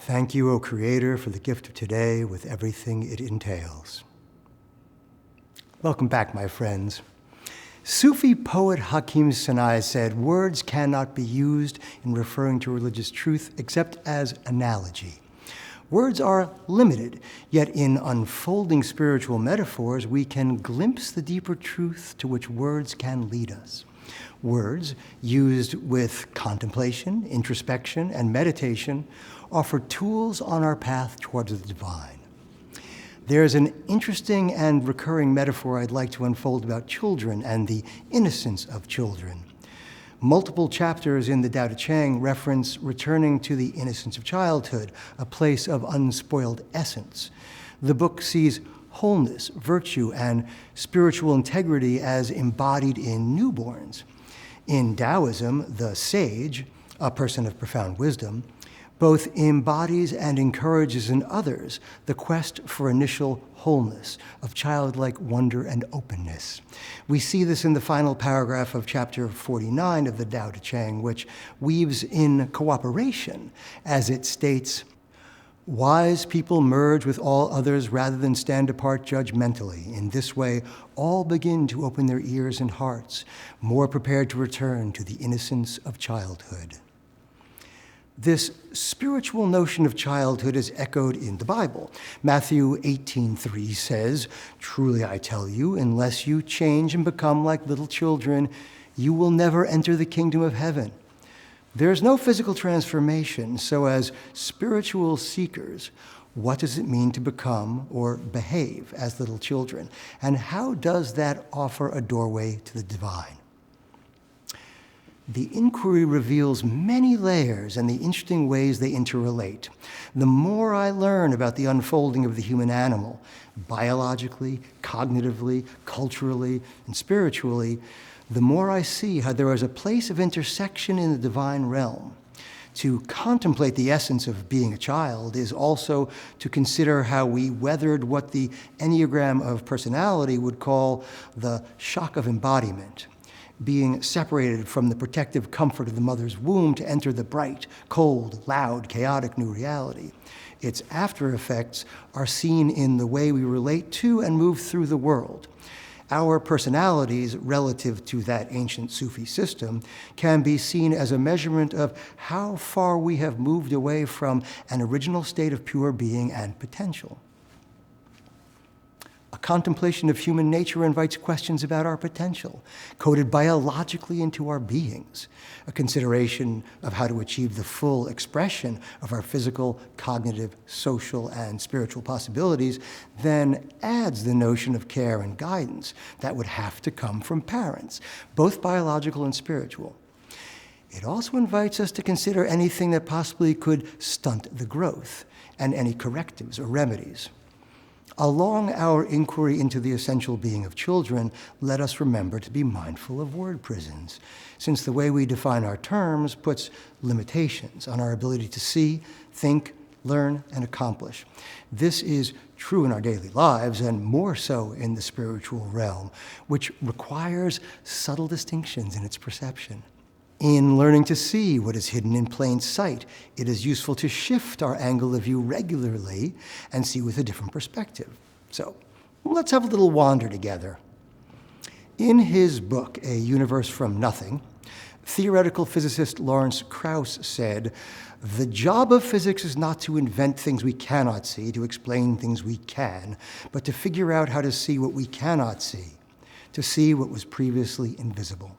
Thank you, O Creator, for the gift of today with everything it entails. Welcome back, my friends. Sufi poet Hakim Sanai said, "Words cannot be used in referring to religious truth except as analogy. Words are limited, yet in unfolding spiritual metaphors, we can glimpse the deeper truth to which words can lead us. Words, used with contemplation, introspection, and meditation, offer tools on our path towards the divine." There's an interesting and recurring metaphor I'd like to unfold about children and the innocence of children. Multiple chapters in the Tao Te Ching reference returning to the innocence of childhood, a place of unspoiled essence. The book sees wholeness, virtue, and spiritual integrity as embodied in newborns. In Taoism, the sage, a person of profound wisdom, both embodies and encourages in others the quest for initial wholeness, of childlike wonder and openness. We see this in the final paragraph of chapter 49 of the Tao Te Ching, which weaves in cooperation, as it states, "Wise people merge with all others rather than stand apart judgmentally. In this way, all begin to open their ears and hearts, more prepared to return to the innocence of childhood." This spiritual notion of childhood is echoed in the Bible. Matthew 18:3 says, "Truly I tell you, unless you change and become like little children, you will never enter the kingdom of heaven." There is no physical transformation, so as spiritual seekers, what does it mean to become or behave as little children? And how does that offer a doorway to the divine? The inquiry reveals many layers and the interesting ways they interrelate. The more I learn about the unfolding of the human animal, biologically, cognitively, culturally, and spiritually, the more I see how there is a place of intersection in the divine realm. To contemplate the essence of being a child is also to consider how we weathered what the Enneagram of personality would call the shock of embodiment, being separated from the protective comfort of the mother's womb to enter the bright, cold, loud, chaotic new reality. Its after effects are seen in the way we relate to and move through the world. Our personalities, relative to that ancient Sufi system, can be seen as a measurement of how far we have moved away from an original state of pure being and potential. A contemplation of human nature invites questions about our potential, coded biologically into our beings. A consideration of how to achieve the full expression of our physical, cognitive, social, and spiritual possibilities then adds the notion of care and guidance that would have to come from parents, both biological and spiritual. It also invites us to consider anything that possibly could stunt the growth and any correctives or remedies. Along our inquiry into the essential being of children, let us remember to be mindful of word prisons, since the way we define our terms puts limitations on our ability to see, think, learn, and accomplish. This is true in our daily lives, and more so in the spiritual realm, which requires subtle distinctions in its perception. In learning to see what is hidden in plain sight, it is useful to shift our angle of view regularly and see with a different perspective. So let's have a little wander together. In his book, A Universe from Nothing, theoretical physicist Lawrence Krauss said, "The job of physics is not to invent things we cannot see, to explain things we can, but to figure out how to see what we cannot see, to see what was previously invisible."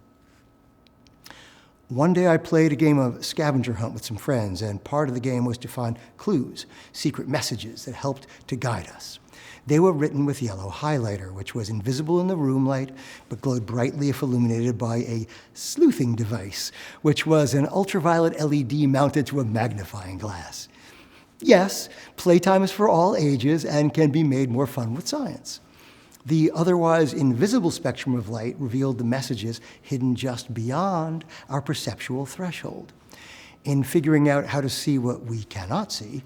One day I played a game of scavenger hunt with some friends, and part of the game was to find clues, secret messages that helped to guide us. They were written with yellow highlighter, which was invisible in the room light, but glowed brightly if illuminated by a sleuthing device, which was an ultraviolet LED mounted to a magnifying glass. Yes, playtime is for all ages and can be made more fun with science. The otherwise invisible spectrum of light revealed the messages hidden just beyond our perceptual threshold. In figuring out how to see what we cannot see,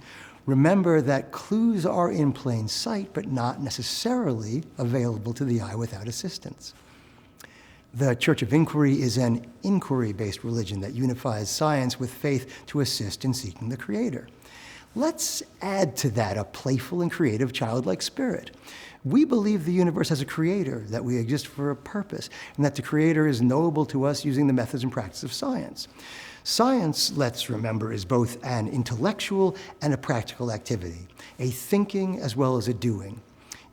remember that clues are in plain sight, but not necessarily available to the eye without assistance. The Church of Inquiry is an inquiry-based religion that unifies science with faith to assist in seeking the Creator. Let's add to that a playful and creative childlike spirit. We believe the universe has a creator, that we exist for a purpose, and that the creator is knowable to us using the methods and practice of science. Science, let's remember, is both an intellectual and a practical activity, a thinking as well as a doing.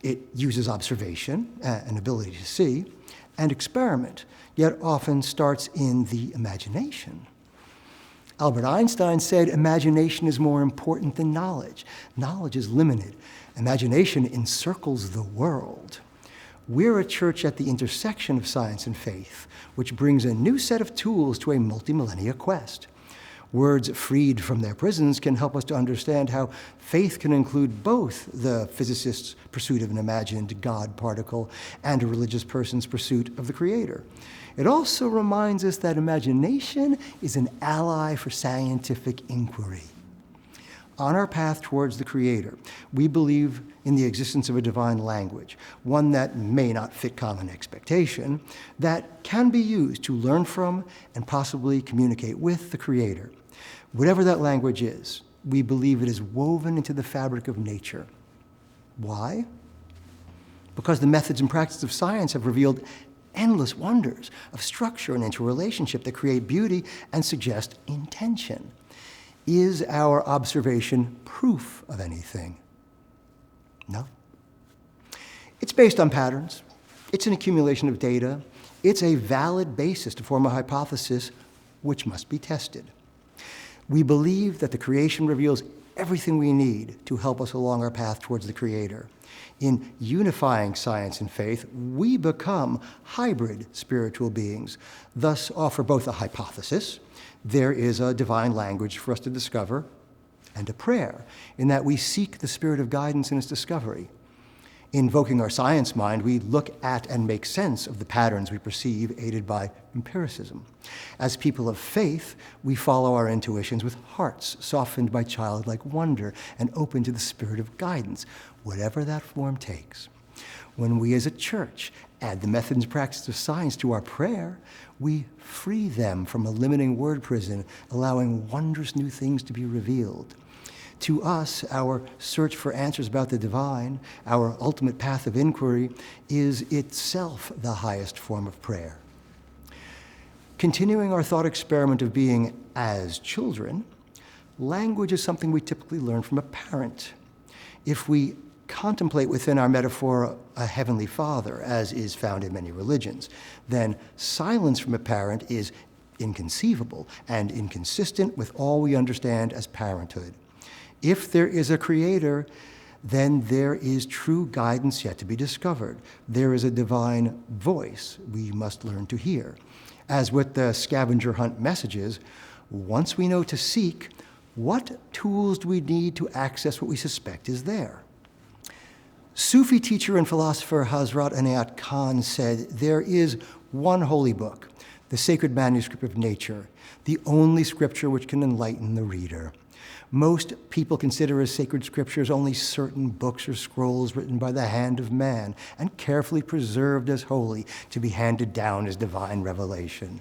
It uses observation, an ability to see, and experiment, yet often starts in the imagination. Albert Einstein said, imagination is more important than knowledge. Knowledge is limited. Imagination encircles the world. We're a church at the intersection of science and faith, which brings a new set of tools to a multi-millennia quest. Words freed from their prisons can help us to understand how faith can include both the physicist's pursuit of an imagined God particle and a religious person's pursuit of the Creator. It also reminds us that imagination is an ally for scientific inquiry. On our path towards the Creator, we believe in the existence of a divine language, one that may not fit common expectation, that can be used to learn from and possibly communicate with the Creator. Whatever that language is, we believe it is woven into the fabric of nature. Why? Because the methods and practices of science have revealed endless wonders of structure and interrelationship that create beauty and suggest intention. Is our observation proof of anything? No. It's based on patterns. It's an accumulation of data. It's a valid basis to form a hypothesis which must be tested. We believe that the creation reveals everything we need to help us along our path towards the Creator. In unifying science and faith, we become hybrid spiritual beings, thus offer both a hypothesis, there is a divine language for us to discover, and a prayer, in that we seek the spirit of guidance in its discovery. Invoking our science mind, we look at and make sense of the patterns we perceive, aided by empiricism. As people of faith, we follow our intuitions with hearts softened by childlike wonder and open to the spirit of guidance, whatever that form takes. When we as a church add the methods and practices of science to our prayer, we free them from a limiting word prison, allowing wondrous new things to be revealed. To us, our search for answers about the divine, our ultimate path of inquiry, is itself the highest form of prayer. Continuing our thought experiment of being as children, language is something we typically learn from a parent. If we contemplate within our metaphor a heavenly father, as is found in many religions, then silence from a parent is inconceivable and inconsistent with all we understand as parenthood. If there is a Creator, then there is true guidance yet to be discovered. There is a divine voice we must learn to hear. As with the scavenger hunt messages, once we know to seek, what tools do we need to access what we suspect is there? Sufi teacher and philosopher Hazrat Inayat Khan said, there is one holy book, the sacred manuscript of nature, the only scripture which can enlighten the reader. Most people consider as sacred scriptures only certain books or scrolls written by the hand of man and carefully preserved as holy to be handed down as divine revelation.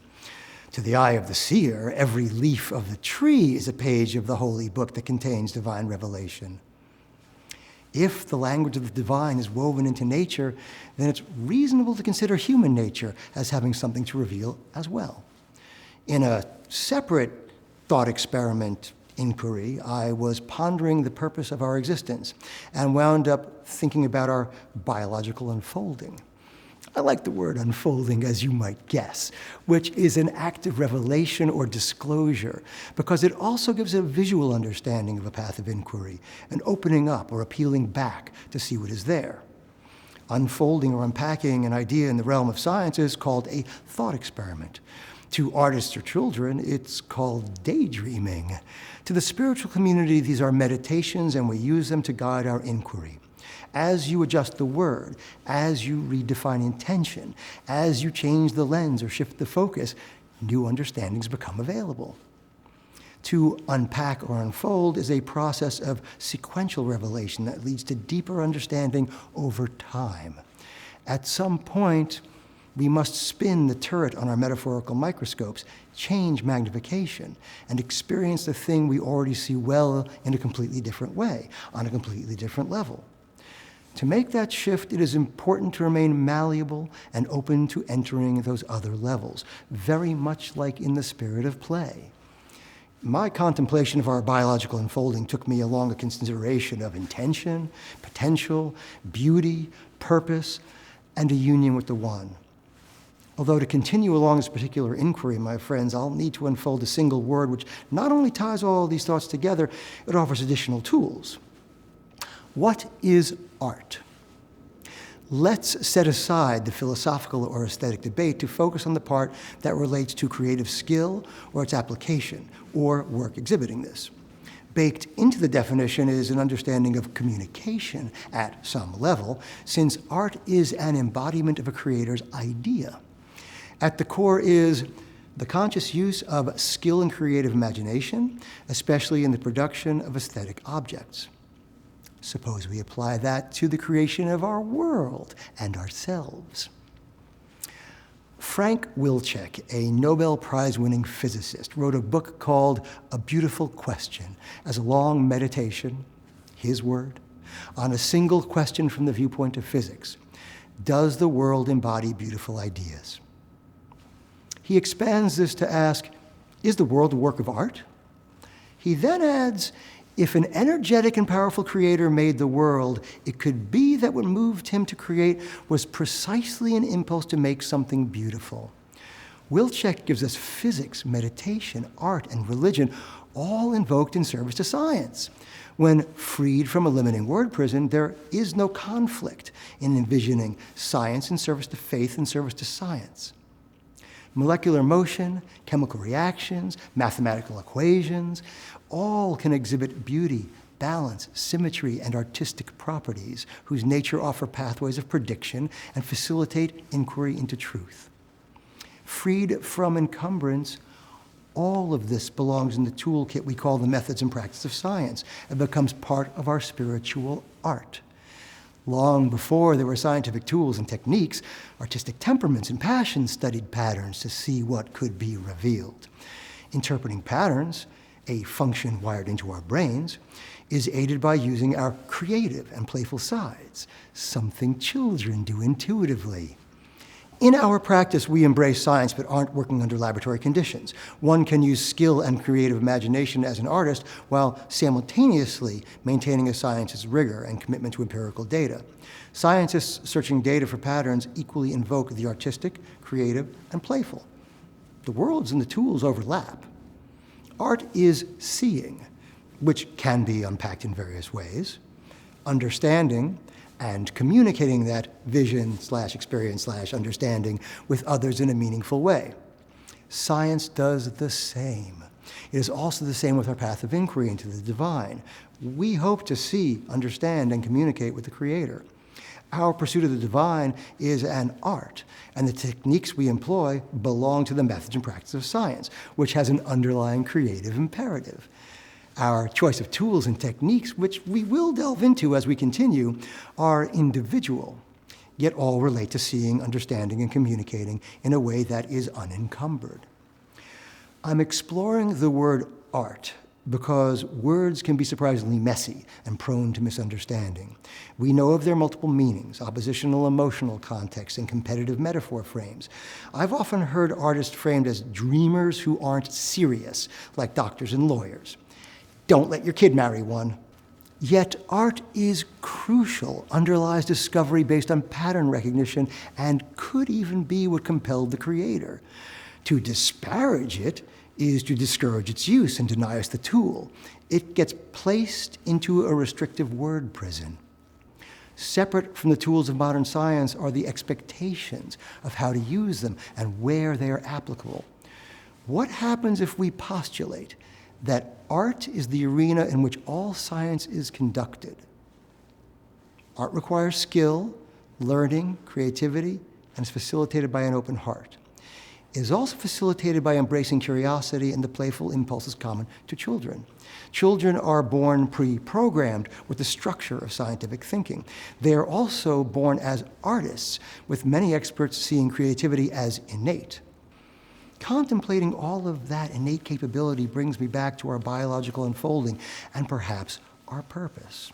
To the eye of the seer, every leaf of the tree is a page of the holy book that contains divine revelation. If the language of the divine is woven into nature, then it's reasonable to consider human nature as having something to reveal as well. In a separate thought experiment inquiry, I was pondering the purpose of our existence and wound up thinking about our biological unfolding. I like the word unfolding, as you might guess, which is an act of revelation or disclosure, because it also gives a visual understanding of a path of inquiry, an opening up or appealing back to see what is there. Unfolding or unpacking an idea in the realm of science is called a thought experiment. To artists or children, it's called daydreaming. To the spiritual community, these are meditations, and we use them to guide our inquiry. As you adjust the word, as you redefine intention, as you change the lens or shift the focus, new understandings become available. To unpack or unfold is a process of sequential revelation that leads to deeper understanding over time. At some point, We must spin the turret on our metaphorical microscopes, change magnification, and experience the thing we already see well in a completely different way, on a completely different level. To make that shift, it is important to remain malleable and open to entering those other levels, very much like in the spirit of play. My contemplation of our biological unfolding took me along a consideration of intention, potential, beauty, purpose, and a union with the One. Although to continue along this particular inquiry, my friends, I'll need to unfold a single word which not only ties all of these thoughts together, it offers additional tools. What is art? Let's set aside the philosophical or aesthetic debate to focus on the part that relates to creative skill or its application, or work exhibiting this. Baked into the definition is an understanding of communication at some level, since art is an embodiment of a creator's idea. At the core is the conscious use of skill and creative imagination, especially in the production of aesthetic objects. Suppose we apply that to the creation of our world and ourselves. Frank Wilczek, a Nobel Prize-winning physicist, wrote a book called A Beautiful Question as a long meditation, his word, on a single question from the viewpoint of physics. Does the world embody beautiful ideas? He expands this to ask, is the world a work of art? He then adds, if an energetic and powerful creator made the world, it could be that what moved him to create was precisely an impulse to make something beautiful. Wilczek gives us physics, meditation, art, and religion, all invoked in service to science. When freed from a limiting word prison, there is no conflict in envisioning science in service to faith and service to science. Molecular motion, chemical reactions, mathematical equations, all can exhibit beauty, balance, symmetry, and artistic properties whose nature offer pathways of prediction and facilitate inquiry into truth. Freed from encumbrance, all of this belongs in the toolkit we call the methods and practice of science and becomes part of our spiritual art. Long before there were scientific tools and techniques, artistic temperaments and passions studied patterns to see what could be revealed. Interpreting patterns, a function wired into our brains, is aided by using our creative and playful sides, something children do intuitively. In our practice, we embrace science but aren't working under laboratory conditions. One can use skill and creative imagination as an artist while simultaneously maintaining a scientist's rigor and commitment to empirical data. Scientists searching data for patterns equally invoke the artistic, creative, and playful. The worlds and the tools overlap. Art is seeing, which can be unpacked in various ways, understanding, and communicating that vision/experience/understanding with others in a meaningful way. Science does the same. It is also the same with our path of inquiry into the divine. We hope to see, understand, and communicate with the Creator. Our pursuit of the divine is an art, and the techniques we employ belong to the methods and practice of science, which has an underlying creative imperative. Our choice of tools and techniques, which we will delve into as we continue, are individual, yet all relate to seeing, understanding, and communicating in a way that is unencumbered. I'm exploring the word art because words can be surprisingly messy and prone to misunderstanding. We know of their multiple meanings, oppositional emotional contexts, and competitive metaphor frames. I've often heard artists framed as dreamers who aren't serious, like doctors and lawyers. Don't let your kid marry one. Yet art is crucial, underlies discovery based on pattern recognition, and could even be what compelled the creator. To disparage it is to discourage its use and deny us the tool. It gets placed into a restrictive word prison. Separate from the tools of modern science are the expectations of how to use them and where they are applicable. What happens if we postulate that art is the arena in which all science is conducted? Art requires skill, learning, creativity, and is facilitated by an open heart. It is also facilitated by embracing curiosity and the playful impulses common to children. Children are born pre-programmed with the structure of scientific thinking. They are also born as artists, with many experts seeing creativity as innate. Contemplating all of that innate capability brings me back to our biological unfolding and perhaps our purpose.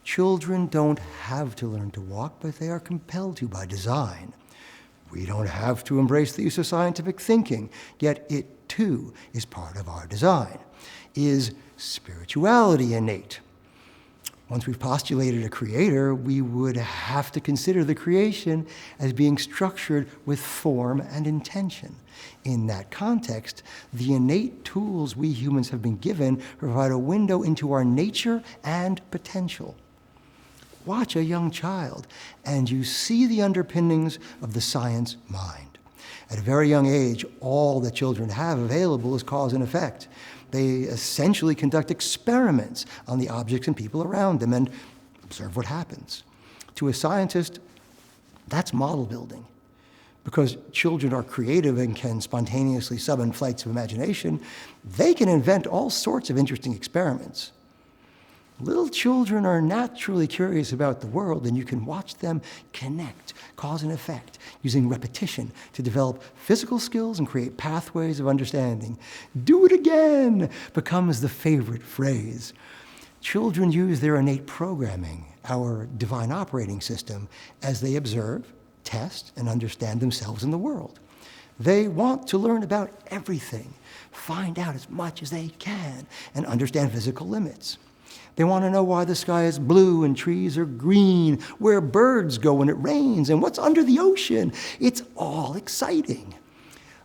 Children don't have to learn to walk, but they are compelled to by design. We don't have to embrace the use of scientific thinking, yet it too is part of our design. Is spirituality innate? Once we've postulated a creator, we would have to consider the creation as being structured with form and intention. In that context, the innate tools we humans have been given provide a window into our nature and potential. Watch a young child, and you see the underpinnings of the science mind. At a very young age, all that children have available is cause and effect. They essentially conduct experiments on the objects and people around them and observe what happens. To a scientist, that's model building. Because children are creative and can spontaneously summon flights of imagination, they can invent all sorts of interesting experiments. Little children are naturally curious about the world, and you can watch them connect cause and effect using repetition to develop physical skills and create pathways of understanding. Do it again becomes the favorite phrase. Children use their innate programming, our divine operating system, as they observe, test, and understand themselves and the world. They want to learn about everything, find out as much as they can, and understand physical limits. They want to know why the sky is blue and trees are green, where birds go when it rains, and what's under the ocean. It's all exciting.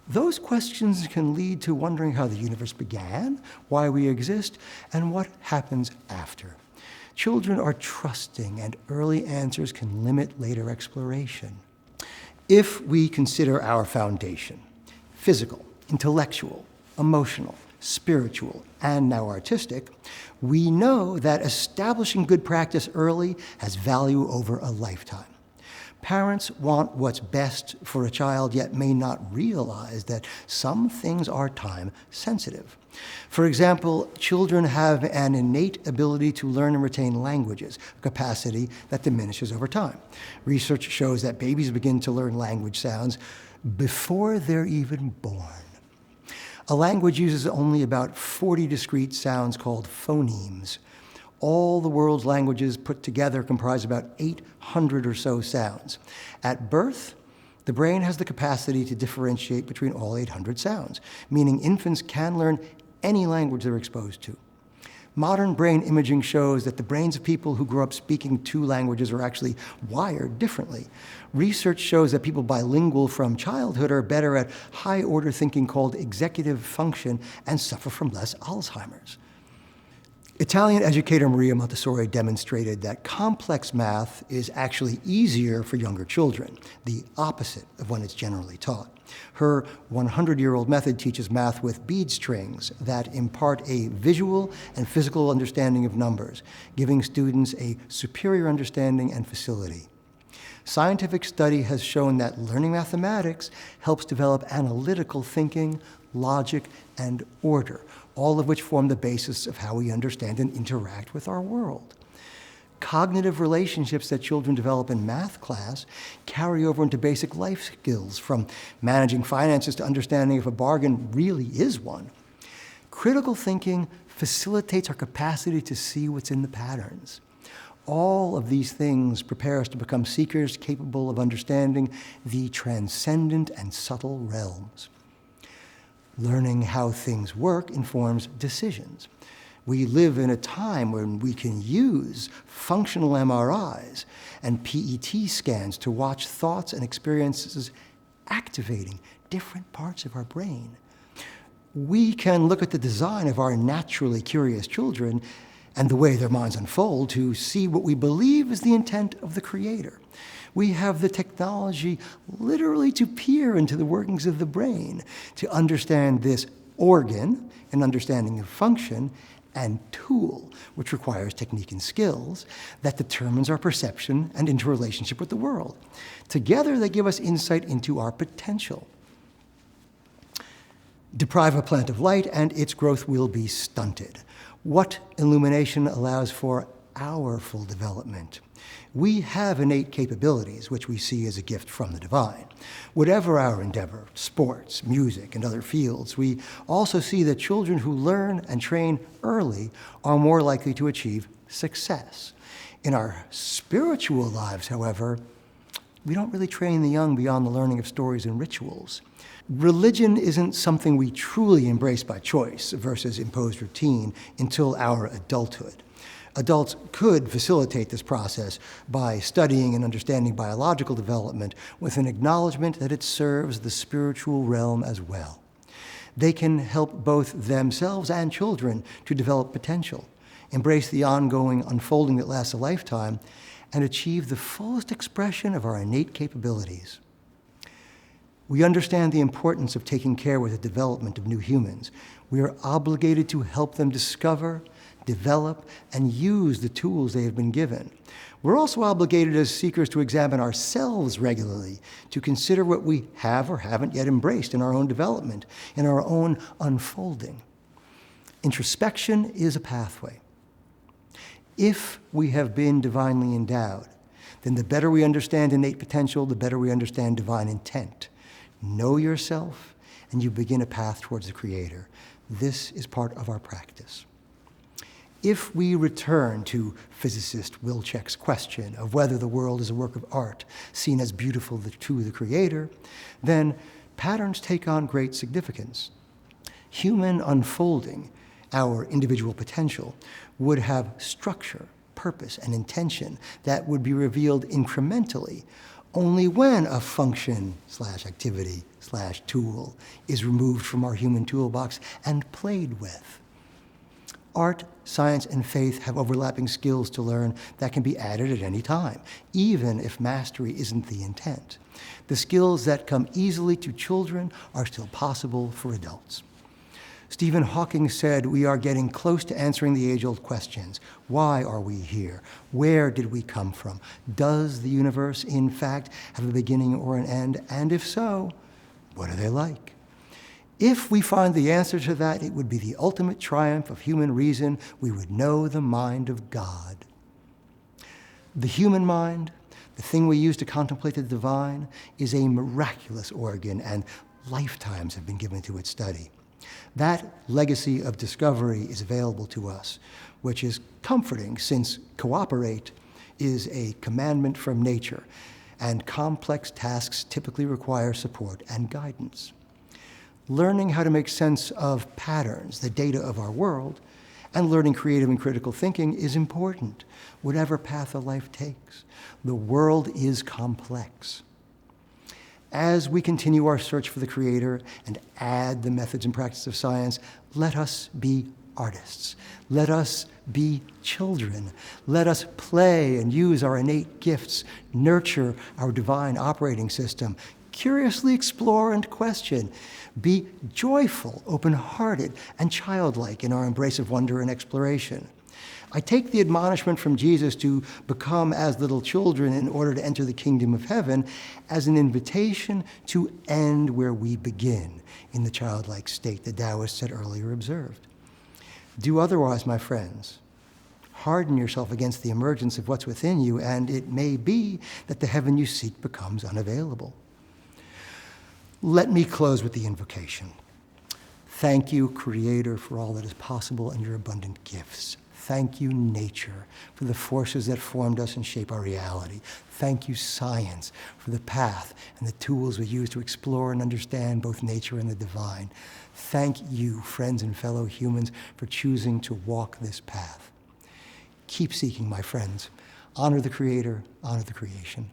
Those questions can lead to wondering how the universe began, why we exist, and what happens after. Children are trusting, and early answers can limit later exploration. If we consider our foundation, physical, intellectual, emotional, spiritual, and now artistic, we know that establishing good practice early has value over a lifetime. Parents want what's best for a child, yet may not realize that some things are time sensitive. For example, children have an innate ability to learn and retain languages, a capacity that diminishes over time. Research shows that babies begin to learn language sounds before they're even born. A language uses only about 40 discrete sounds called phonemes. All the world's languages put together comprise about 800 or so sounds. At birth, the brain has the capacity to differentiate between all 800 sounds, meaning infants can learn any language they're exposed to. Modern brain imaging shows that the brains of people who grow up speaking two languages are actually wired differently. Research shows that people bilingual from childhood are better at high-order thinking called executive function and suffer from less Alzheimer's. Italian educator Maria Montessori demonstrated that complex math is actually easier for younger children, the opposite of when it's generally taught. Her 100-year-old method teaches math with bead strings that impart a visual and physical understanding of numbers, giving students a superior understanding and facility. Scientific study has shown that learning mathematics helps develop analytical thinking, logic, and order, all of which form the basis of how we understand and interact with our world. Cognitive relationships that children develop in math class carry over into basic life skills, from managing finances to understanding if a bargain really is one. Critical thinking facilitates our capacity to see what's in the patterns. All of these things prepare us to become seekers capable of understanding the transcendent and subtle realms. Learning how things work informs decisions. We live in a time when we can use functional MRIs and PET scans to watch thoughts and experiences activating different parts of our brain. We can look at the design of our naturally curious children and the way their minds unfold to see what we believe is the intent of the Creator. We have the technology literally to peer into the workings of the brain, to understand this organ, an understanding of function, and tool, which requires technique and skills, that determines our perception and interrelationship with the world. Together, they give us insight into our potential. Deprive a plant of light, and its growth will be stunted. What illumination allows for our full development? We have innate capabilities, which we see as a gift from the divine. Whatever our endeavor, sports, music, and other fields, we also see that children who learn and train early are more likely to achieve success. In our spiritual lives, however, we don't really train the young beyond the learning of stories and rituals. Religion isn't something we truly embrace by choice versus imposed routine until our adulthood. Adults could facilitate this process by studying and understanding biological development with an acknowledgement that it serves the spiritual realm as well. They can help both themselves and children to develop potential, embrace the ongoing unfolding that lasts a lifetime, and achieve the fullest expression of our innate capabilities. We understand the importance of taking care with the development of new humans. We are obligated to help them discover, develop, and use the tools they have been given. We're also obligated as seekers to examine ourselves regularly, to consider what we have or haven't yet embraced in our own development, in our own unfolding. Introspection is a pathway. If we have been divinely endowed, then the better we understand innate potential, the better we understand divine intent. Know yourself, and you begin a path towards the Creator. This is part of our practice. If we return to physicist Wilczek's question of whether the world is a work of art seen as beautiful to the Creator, then patterns take on great significance. Human unfolding, our individual potential, would have structure, purpose, and intention that would be revealed incrementally only when a function/activity/tool is removed from our human toolbox and played with. Art, science, and faith have overlapping skills to learn that can be added at any time, even if mastery isn't the intent. The skills that come easily to children are still possible for adults. Stephen Hawking said we are getting close to answering the age-old questions. Why are we here? Where did we come from? Does the universe, in fact, have a beginning or an end? And if so, what are they like? If we find the answer to that, it would be the ultimate triumph of human reason. We would know the mind of God. The human mind, the thing we use to contemplate the divine, is a miraculous organ, and lifetimes have been given to its study. That legacy of discovery is available to us, which is comforting since cooperate is a commandment from nature, and complex tasks typically require support and guidance. Learning how to make sense of patterns, the data of our world, and learning creative and critical thinking is important, whatever path of life takes. The world is complex. As we continue our search for the Creator and add the methods and practices of science, let us be artists. Let us be children. Let us play and use our innate gifts, nurture our divine operating system, curiously explore and question, be joyful, open-hearted, and childlike in our embrace of wonder and exploration. I take the admonishment from Jesus to become as little children in order to enter the kingdom of heaven as an invitation to end where we begin, in the childlike state the Taoists had earlier observed. Do otherwise, my friends. Harden yourself against the emergence of what's within you, and it may be that the heaven you seek becomes unavailable. Let me close with the invocation. Thank you, Creator, for all that is possible and your abundant gifts. Thank you, nature, for the forces that formed us and shape our reality. Thank you, science, for the path and the tools we use to explore and understand both nature and the divine. Thank you, friends and fellow humans, for choosing to walk this path. Keep seeking, my friends. Honor the Creator, honor the creation.